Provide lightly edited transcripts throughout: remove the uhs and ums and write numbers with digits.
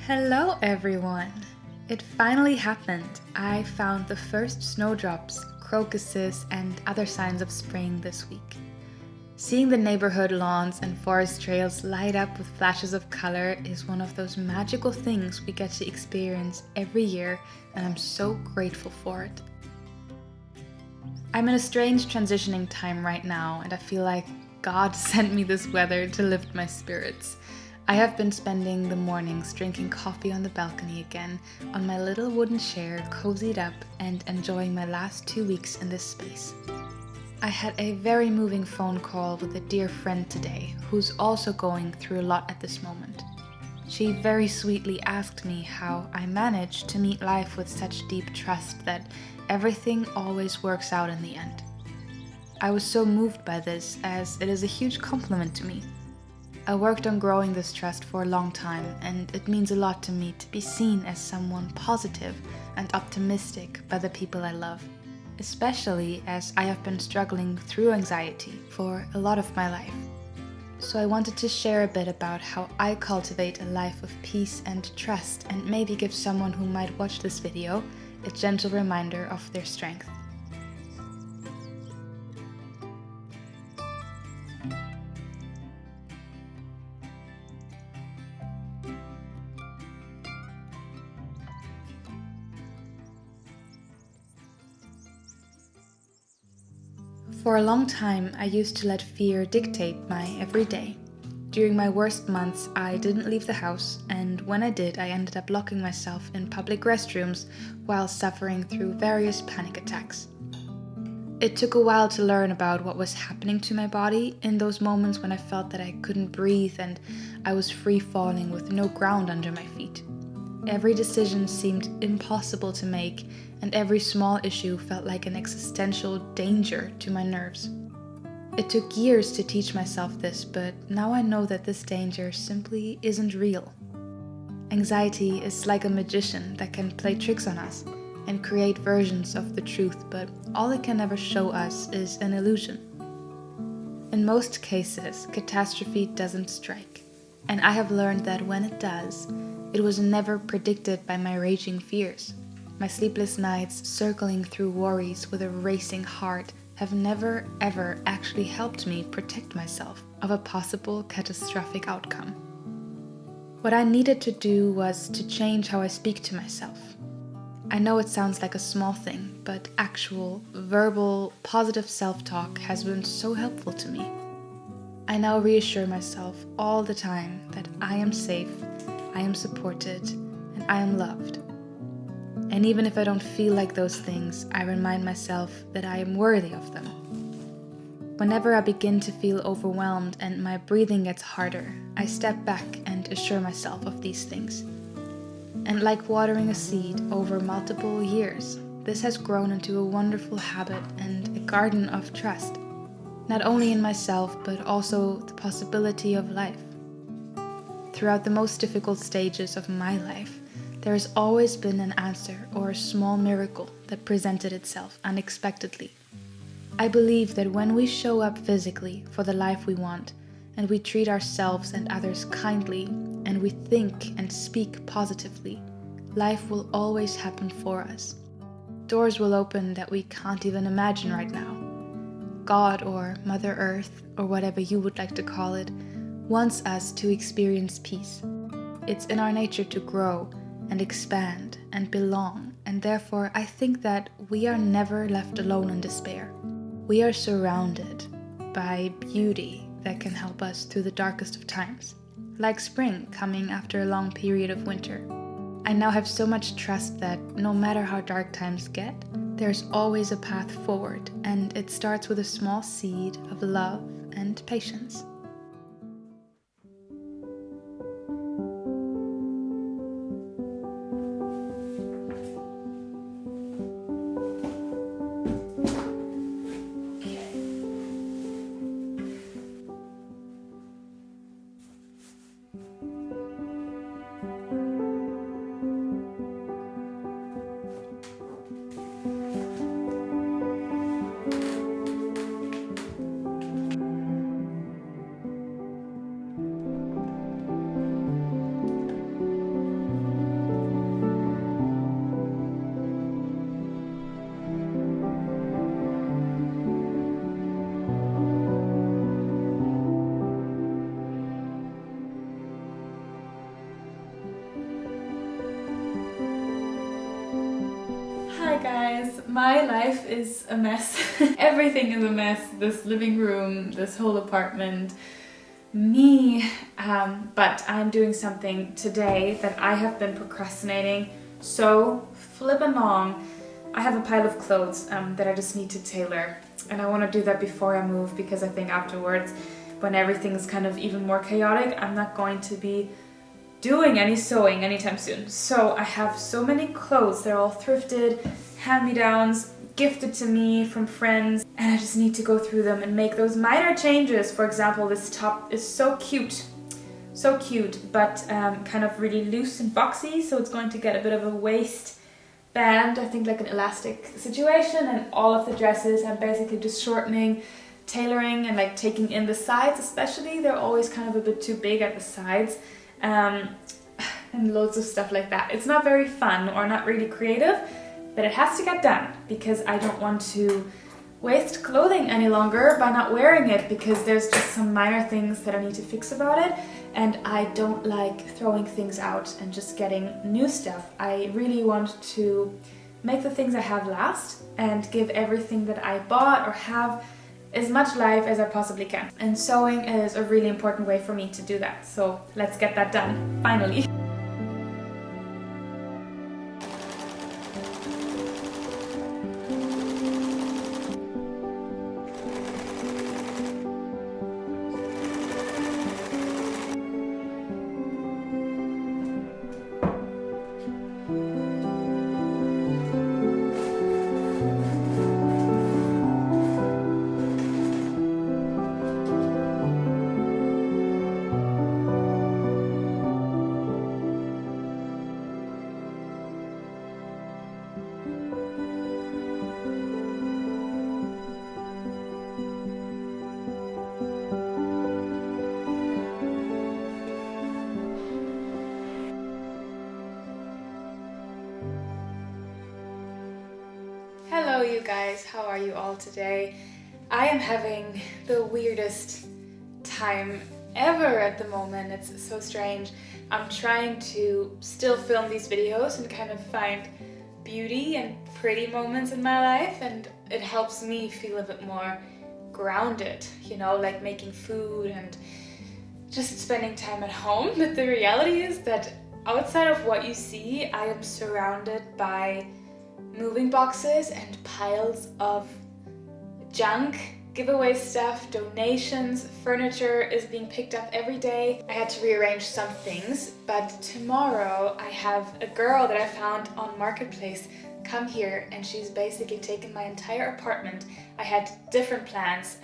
Hello everyone! It finally happened. I found the first snowdrops, crocuses, and other signs of spring this week. Seeing the neighborhood lawns and forest trails light up with flashes of color is one of those magical things we get to experience every year, and I'm so grateful for it. I'm in a strange transitioning time right now, and I feel like God sent me this weather to lift my spirits. I have been spending the mornings drinking coffee on the balcony again, on my little wooden chair, cozied up and enjoying my last 2 weeks in this space. I had a very moving phone call with a dear friend today, who's also going through a lot at this moment. She very sweetly asked me how I managed to meet life with such deep trust that everything always works out in the end. I was so moved by this, as it is a huge compliment to me. I worked on growing this trust for a long time, and it means a lot to me to be seen as someone positive and optimistic by the people I love, especially as I have been struggling through anxiety for a lot of my life. So I wanted to share a bit about how I cultivate a life of peace and trust, and maybe give someone who might watch this video a gentle reminder of their strength. For a long time, I used to let fear dictate my everyday. During my worst months, I didn't leave the house, and when I did, I ended up locking myself in public restrooms while suffering through various panic attacks. It took a while to learn about what was happening to my body in those moments when I felt that I couldn't breathe and I was free falling with no ground under my feet. Every decision seemed impossible to make, and every small issue felt like an existential danger to my nerves. It took years to teach myself this, but now I know that this danger simply isn't real. Anxiety is like a magician that can play tricks on us and create versions of the truth, but all it can ever show us is an illusion. In most cases, catastrophe doesn't strike, and I have learned that when it does, it was never predicted by my raging fears. My sleepless nights circling through worries with a racing heart have never ever actually helped me protect myself of a possible catastrophic outcome. What I needed to do was to change how I speak to myself. I know it sounds like a small thing, but actual, verbal, positive self-talk has been so helpful to me. I now reassure myself all the time that I am safe, I am supported, and I am loved. And even if I don't feel like those things, I remind myself that I am worthy of them. Whenever I begin to feel overwhelmed and my breathing gets harder, I step back and assure myself of these things. And like watering a seed over multiple years, this has grown into a wonderful habit and a garden of trust, not only in myself, but also the possibility of life. Throughout the most difficult stages of my life, there has always been an answer or a small miracle that presented itself unexpectedly. I believe that when we show up physically for the life we want, and we treat ourselves and others kindly, and we think and speak positively, life will always happen for us. Doors will open that we can't even imagine right now. God or Mother Earth, or whatever you would like to call it, wants us to experience peace. It's in our nature to grow and expand and belong, and therefore I think that we are never left alone in despair. We are surrounded by beauty that can help us through the darkest of times, like spring coming after a long period of winter. I now have so much trust that no matter how dark times get, there's always a path forward, and it starts with a small seed of love and patience. My life is a mess. Everything is a mess. This living room, this whole apartment, me. But I'm doing something today that I have been procrastinating so flippin' long. I have a pile of clothes that I just need to tailor, and I want to do that before I move, because I think afterwards, when everything's kind of even more chaotic, I'm not going to be doing any sewing anytime soon. So I have so many clothes. They're all thrifted, hand-me-downs, gifted to me from friends, and I just need to go through them and make those minor changes. For example, this top is so cute, but kind of really loose and boxy, so it's going to get a bit of a waist band, I think like an elastic situation, and all of the dresses I'm basically just shortening, tailoring, and like taking in the sides especially. They're always kind of a bit too big at the sides, and loads of stuff like that. It's not very fun or not really creative, but it has to get done because I don't want to waste clothing any longer by not wearing it, because there's just some minor things that I need to fix about it, and I don't like throwing things out and just getting new stuff. I really want to make the things I have last and give everything that I bought or have as much life as I possibly can. And sewing is a really important way for me to do that. So let's get that done, finally. Hello you guys, how are you all today? I am having the weirdest time ever at the moment. It's so strange. I'm trying to still film these videos and kind of find beauty and pretty moments in my life, and it helps me feel a bit more grounded, you know, like making food and just spending time at home. But the reality is that outside of what you see, I am surrounded by moving boxes and piles of junk, giveaway stuff, donations, furniture is being picked up every day. I had to rearrange some things, but tomorrow I have a girl that I found on Marketplace come here, and she's basically taken my entire apartment. I had different plans,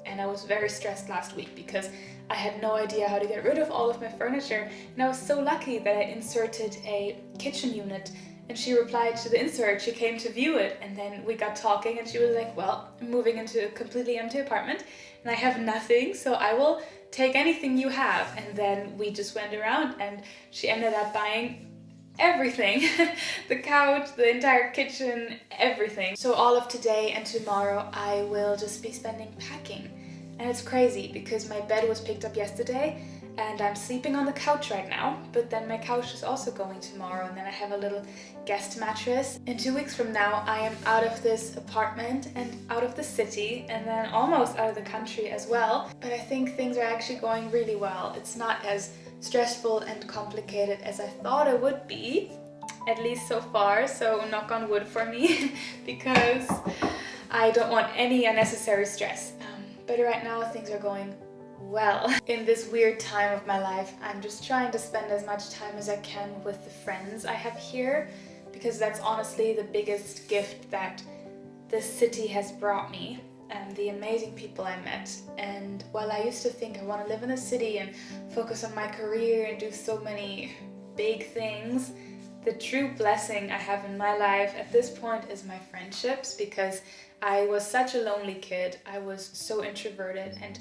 and I was very stressed last week because I had no idea how to get rid of all of my furniture, and I was so lucky that I inserted a kitchen unit. And she replied to the insert, she came to view it, and then we got talking, and she was like, well, I'm moving into a completely empty apartment and I have nothing, so I will take anything you have. And then we just went around and she ended up buying everything. The couch, the entire kitchen, everything. So all of today and tomorrow I will just be spending packing. And it's crazy because my bed was picked up yesterday and I'm sleeping on the couch right now, but then my couch is also going tomorrow, and then I have a little guest mattress. In 2 weeks from now, I am out of this apartment and out of the city, and then almost out of the country as well. But I think things are actually going really well. It's not as stressful and complicated as I thought it would be, at least so far, so knock on wood for me, because I don't want any unnecessary stress. But right now things are going well. In this weird time of my life, I'm just trying to spend as much time as I can with the friends I have here, because that's honestly the biggest gift that this city has brought me, and the amazing people I met. And while I used to think I want to live in a city and focus on my career and do so many big things, the true blessing I have in my life at this point is my friendships, because I was such a lonely kid. I was so introverted, and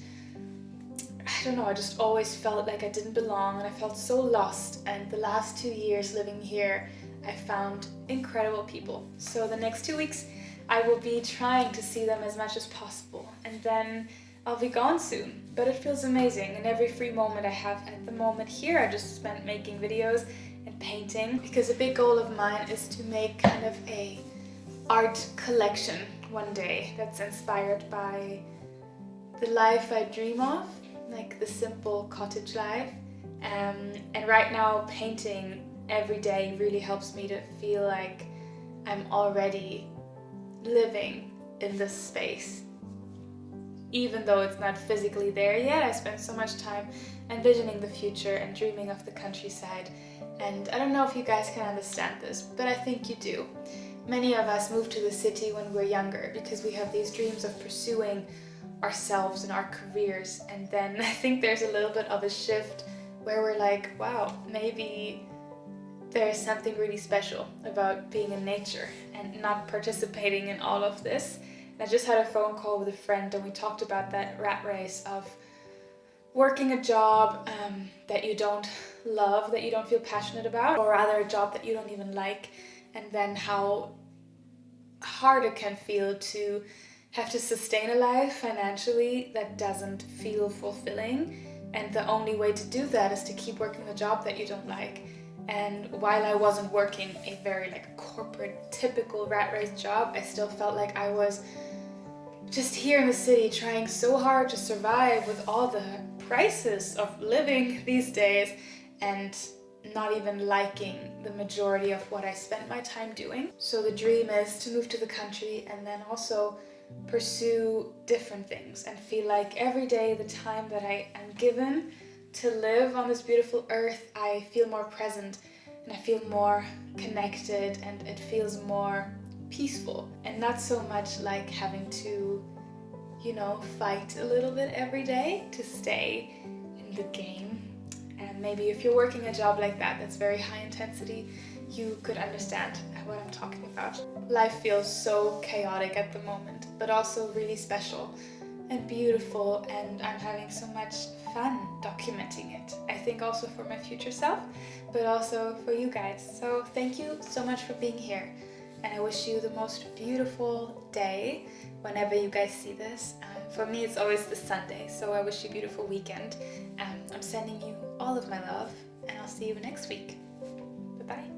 I don't know, I just always felt like I didn't belong, and I felt so lost. And the last 2 years living here, I found incredible people. So the next 2 weeks, I will be trying to see them as much as possible, and then I'll be gone soon. But it feels amazing, and every free moment I have at the moment here, I just spent making videos and painting, because a big goal of mine is to make kind of a art collection one day that's inspired by the life I dream of, like the simple cottage life. And right now painting every day really helps me to feel like I'm already living in this space. Even though it's not physically there yet, I spend so much time envisioning the future and dreaming of the countryside. And I don't know if you guys can understand this, but I think you do. Many of us move to the city when we're younger because we have these dreams of pursuing ourselves and our careers. And then I think there's a little bit of a shift where we're like, wow, maybe there's something really special about being in nature and not participating in all of this. And I just had a phone call with a friend and we talked about that rat race of working a job that you don't love, that you don't feel passionate about, or rather a job that you don't even like, and then how hard it can feel to have to sustain a life financially that doesn't feel fulfilling. And the only way to do that is to keep working a job that you don't like. And while I wasn't working a very corporate, typical rat race job, I still felt like I was just here in the city trying so hard to survive with all the prices of living these days and not even liking the majority of what I spent my time doing. So the dream is to move to the country and then also pursue different things and feel like every day the time that I am given to live on this beautiful earth, I feel more present and I feel more connected and it feels more peaceful and not so much like having to, fight a little bit every day to stay in the game. And maybe if you're working a job like that that's very high intensity, you could understand what I'm talking about. Life feels so chaotic at the moment, but also really special and beautiful, and I'm having so much fun documenting it. I think also for my future self, but also for you guys. So thank you so much for being here, and I wish you the most beautiful day whenever you guys see this. For me it's always the Sunday, so I wish you a beautiful weekend. I'm sending you all of my love, and I'll see you next week. Bye-bye.